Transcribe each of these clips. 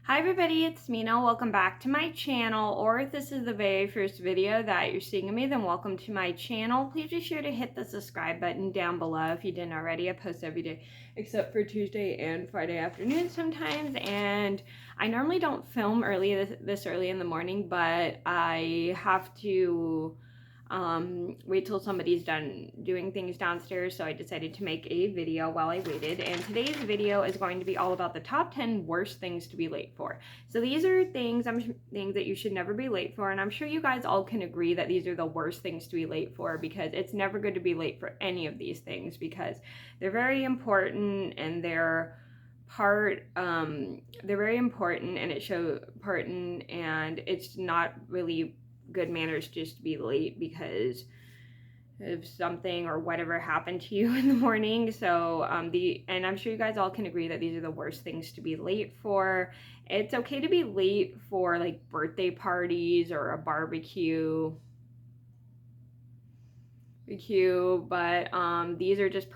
Hi everybody, it's Mena. Welcome back to my channel, or if this is the very first video that you're seeing of me, then welcome to my channel. Please be sure to hit the subscribe button down below if you didn't already. I post every day except for Tuesday and Friday afternoon sometimes, and I normally don't film this early in the morning, but I have to wait till somebody's done doing things downstairs, so I decided to make a video while I waited. And today's video is going to be all about the top 10 worst things to be late for. So these are things that you should never be late for, and I'm sure you guys all can agree that these are the worst things to be late for, because it's never good to be late for any of these things, because they're very important and they're very important, and and it's not really good manners just to be late because of something or whatever happened to you in the morning. So and I'm sure you guys all can agree that these are the worst things to be late for. It's okay to be late for like birthday parties or a barbecue, but these are just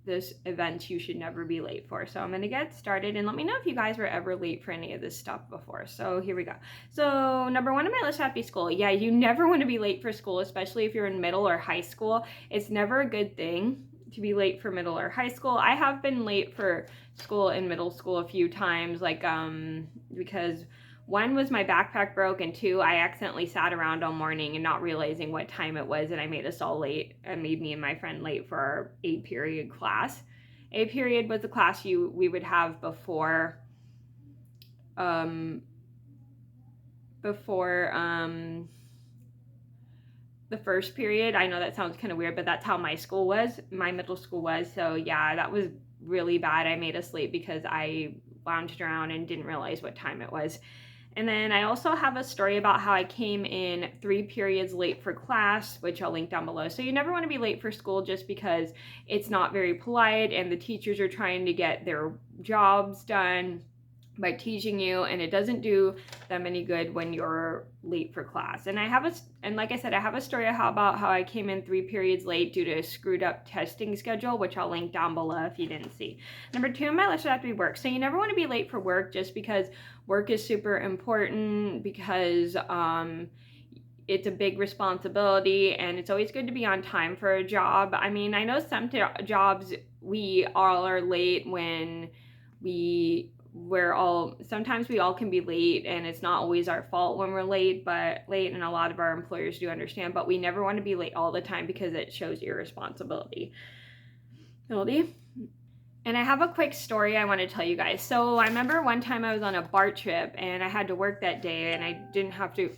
this events you should never be late for. So I'm gonna get started, and let me know if you guys were ever late for any of this stuff before. So here we go. So number one on my list would be school. Yeah, you never want to be late for school, especially if you're in middle or high school. It's never a good thing to be late for middle or high school. I have been late for school in middle school a few times, because one was my backpack broke, and two, I accidentally sat around all morning and not realizing what time it was, and I made us all late. I made me and my friend late for our A period class. A period was the class we would have before the first period. I know that sounds kind of weird, but that's how my middle school was. So yeah, that was really bad. I made us late because I lounged around and didn't realize what time it was. And then I also have a story about how I came in 3 periods late for class, which I'll link down below. So you never want to be late for school just because it's not very polite and the teachers are trying to get their jobs done by teaching you, and it doesn't do them any good when you're late for class. And like I said, I have a story about how I came in 3 periods late due to a screwed up testing schedule, which I'll link down below if you didn't see. Number 2 on my list would have to be work. So you never want to be late for work just because work is super important, because it's a big responsibility, and it's always good to be on time for a job. I mean, I know some jobs we all are late when sometimes we all can be late, and it's not always our fault when we're late, and a lot of our employers do understand, but we never want to be late all the time because it shows irresponsibility. And I have a quick story I want to tell you guys. So I remember one time I was on a BART trip and I had to work that day, and I didn't have to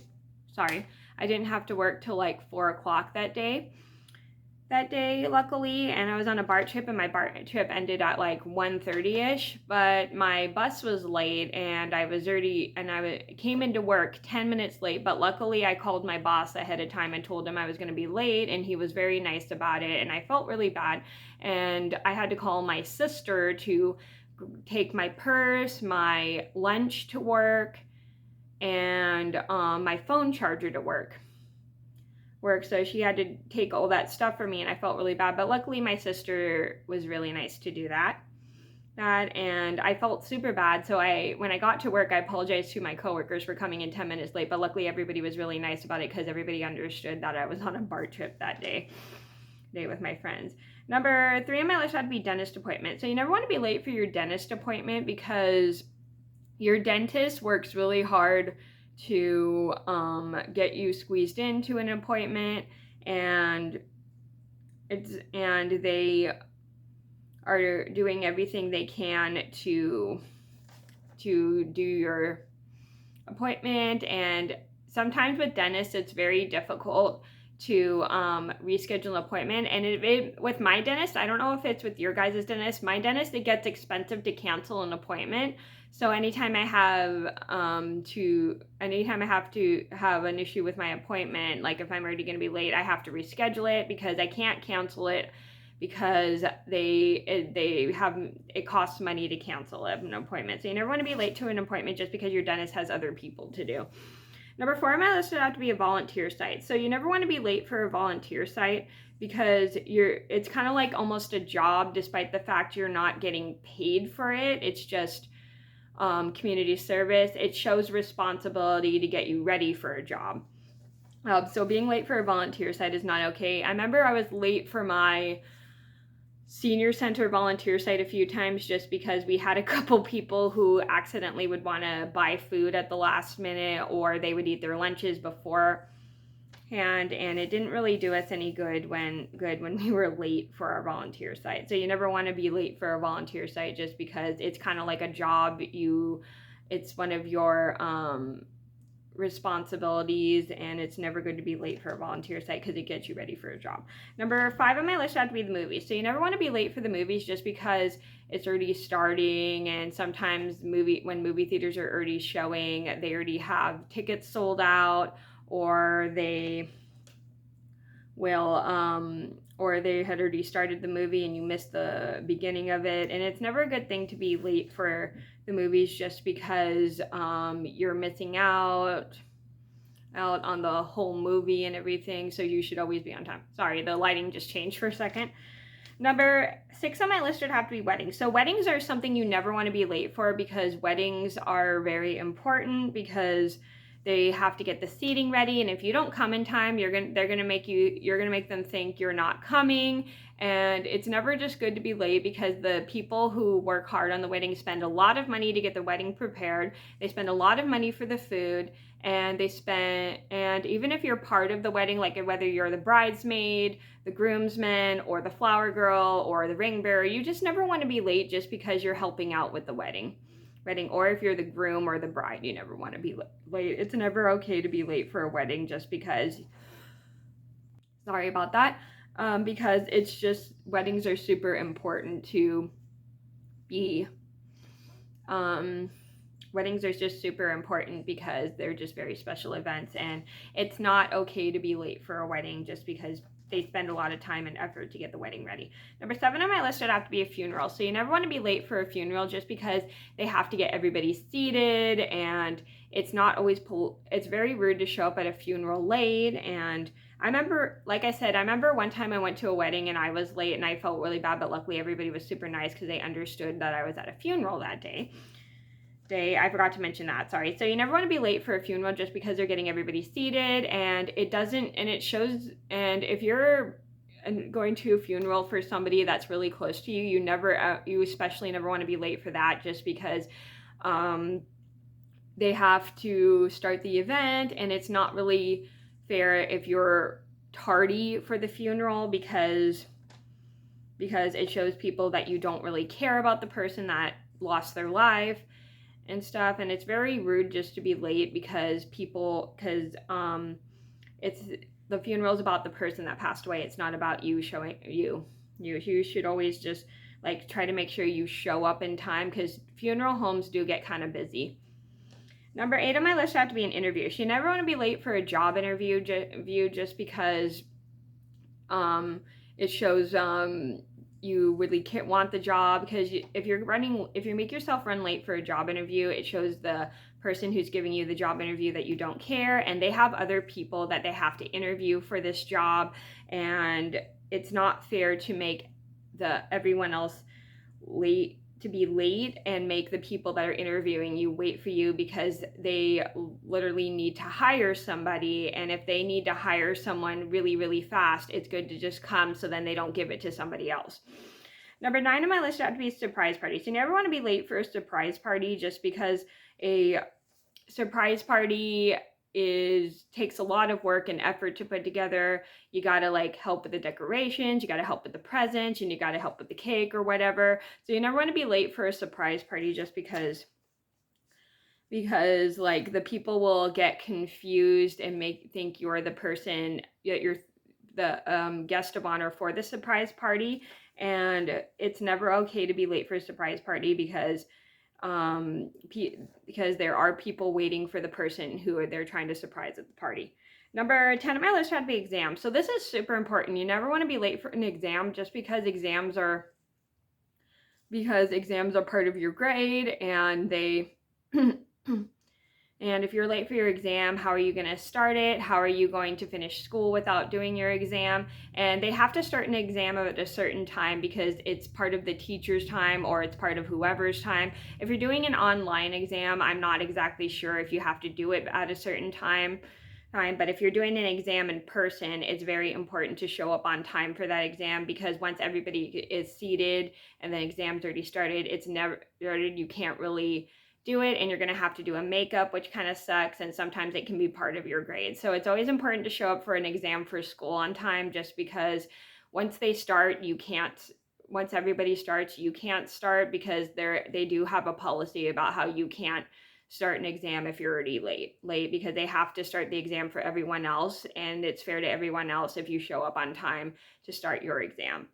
work till like 4 o'clock that day, luckily, and I was on a BART trip, and my BART trip ended at like 1:30ish, but my bus was late, and I came into work 10 minutes late, but luckily I called my boss ahead of time and told him I was going to be late, and he was very nice about it, and I felt really bad, and I had to call my sister to take my purse, my lunch to work, and my phone charger to work, so she had to take all that stuff for me, and I felt really bad, but luckily my sister was really nice to do that, and I felt super bad. So when I got to work, I apologized to my coworkers for coming in 10 minutes late, but luckily everybody was really nice about it because everybody understood that I was on a BART trip that day with my friends. Number 3 on my list had to be dentist appointment. So you never want to be late for your dentist appointment, because your dentist works really hard to get you squeezed into an appointment, and they are doing everything they can to do your appointment. And sometimes with dentists it's very difficult to reschedule an appointment, and with my dentist, I don't know if it's with your guys' dentist, my dentist, it gets expensive to cancel an appointment. So anytime I have to have an issue with my appointment, like if I'm already going to be late, I have to reschedule it, because I can't cancel it, because it costs money to cancel an appointment. So you never want to be late to an appointment just because your dentist has other people to do. Number 4 on my list would have to be a volunteer site. So you never want to be late for a volunteer site, because it's kind of like almost a job, despite the fact you're not getting paid for it. It's just community service, it shows responsibility to get you ready for a job. So being late for a volunteer site is not okay. I remember I was late for my senior center volunteer site a few times just because we had a couple people who accidentally would want to buy food at the last minute, or they would eat their lunches beforehand, and it didn't really do us any good when we were late for our volunteer site. So you never want to be late for a volunteer site just because it's kind of like a job. It's one of your responsibilities, and it's never good to be late for a volunteer site because it gets you ready for a job. Number 5 on my list had to be the movies. So you never want to be late for the movies just because it's already starting, and sometimes when movie theaters are already showing, they already have tickets sold out, or they had already started the movie and you missed the beginning of it. And it's never a good thing to be late for the movies just because you're missing out on the whole movie and everything. So you should always be on time. Sorry, the lighting just changed for a second. Number 6 on my list would have to be weddings. So weddings are something you never want to be late for because weddings are very important because they have to get the seating ready, and if you don't come in time, you're gonna make them think you're not coming. And it's never just good to be late because the people who work hard on the wedding spend a lot of money to get the wedding prepared. They spend a lot of money for the food, and even if you're part of the wedding, like whether you're the bridesmaid, the groomsman, or the flower girl, or the ring bearer, you just never want to be late just because you're helping out with the wedding. Or if you're the groom or the bride, you never want to be late. It's never okay to be late for a wedding just because, sorry about that, because it's just, weddings are super important to be, weddings are just super important because they're just very special events, and it's not okay to be late for a wedding just because they spend a lot of time and effort to get the wedding ready. Number 7 on my list would have to be a funeral. So you never want to be late for a funeral just because they have to get everybody seated, and it's not always it's very rude to show up at a funeral late. And I remember, like I said, one time I went to a wedding and I was late and I felt really bad, but luckily everybody was super nice because they understood that I was at a funeral that day. I forgot to mention that, sorry. So you never want to be late for a funeral just because they're getting everybody seated, and it shows, and if you're going to a funeral for somebody that's really close to you, you especially never want to be late for that just because they have to start the event, and it's not really fair if you're tardy for the funeral because it shows people that you don't really care about the person that lost their life and stuff. And it's very rude just to be late because it's the funeral is about the person that passed away. It's not about you showing you should always just try to make sure you show up in time because funeral homes do get kind of busy. Number 8 on my list had to be an interview. So you never want to be late for a job interview just because it shows you really can't want the job, because if you make yourself run late for a job interview, it shows the person who's giving you the job interview that you don't care, and they have other people that they have to interview for this job, and it's not fair to make everyone else be late and make the people that are interviewing you wait for you because they literally need to hire somebody, and if they need to hire someone really, really fast, it's good to just come so then they don't give it to somebody else. Number 9 on my list had to be a surprise party. So you never want to be late for a surprise party just because a surprise party takes a lot of work and effort to put together. You gotta help with the decorations, you gotta help with the presents, and you gotta help with the cake or whatever. So you never want to be late for a surprise party just because the people will get confused and think you're the person, you're the guest of honor for the surprise party, and it's never okay to be late for a surprise party because there are people waiting for the person who they're trying to surprise at the party. Number 10 on my list had to be exams. So this is super important. You never want to be late for an exam just because exams are part of your grade, and And if you're late for your exam, how are you going to start it? How are you going to finish school without doing your exam? And they have to start an exam at a certain time because it's part of the teacher's time or it's part of whoever's time. If you're doing an online exam, I'm not exactly sure if you have to do it at a certain time. But if you're doing an exam in person, it's very important to show up on time for that exam, because once everybody is seated and the exam's already started, it's never started, you can't really do it, and you're going to have to do a makeup, which kind of sucks, and sometimes it can be part of your grade. So it's always important to show up for an exam for school on time, just because once they start, you can't, once everybody starts, you can't start, because they do have a policy about how you can't start an exam if you're already late, because they have to start the exam for everyone else, and it's fair to everyone else if you show up on time to start your exam.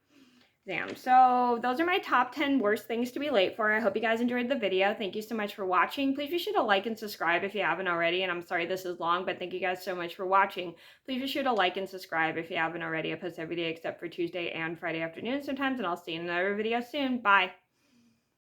So those are my top 10 worst things to be late for. I hope you guys enjoyed the video. Thank you so much for watching. Please be sure to like and subscribe if you haven't already. And I'm sorry this is long, but thank you guys so much for watching. Please be sure to like and subscribe if you haven't already. I post every day except for Tuesday and Friday afternoon sometimes, and I'll see you in another video soon. Bye.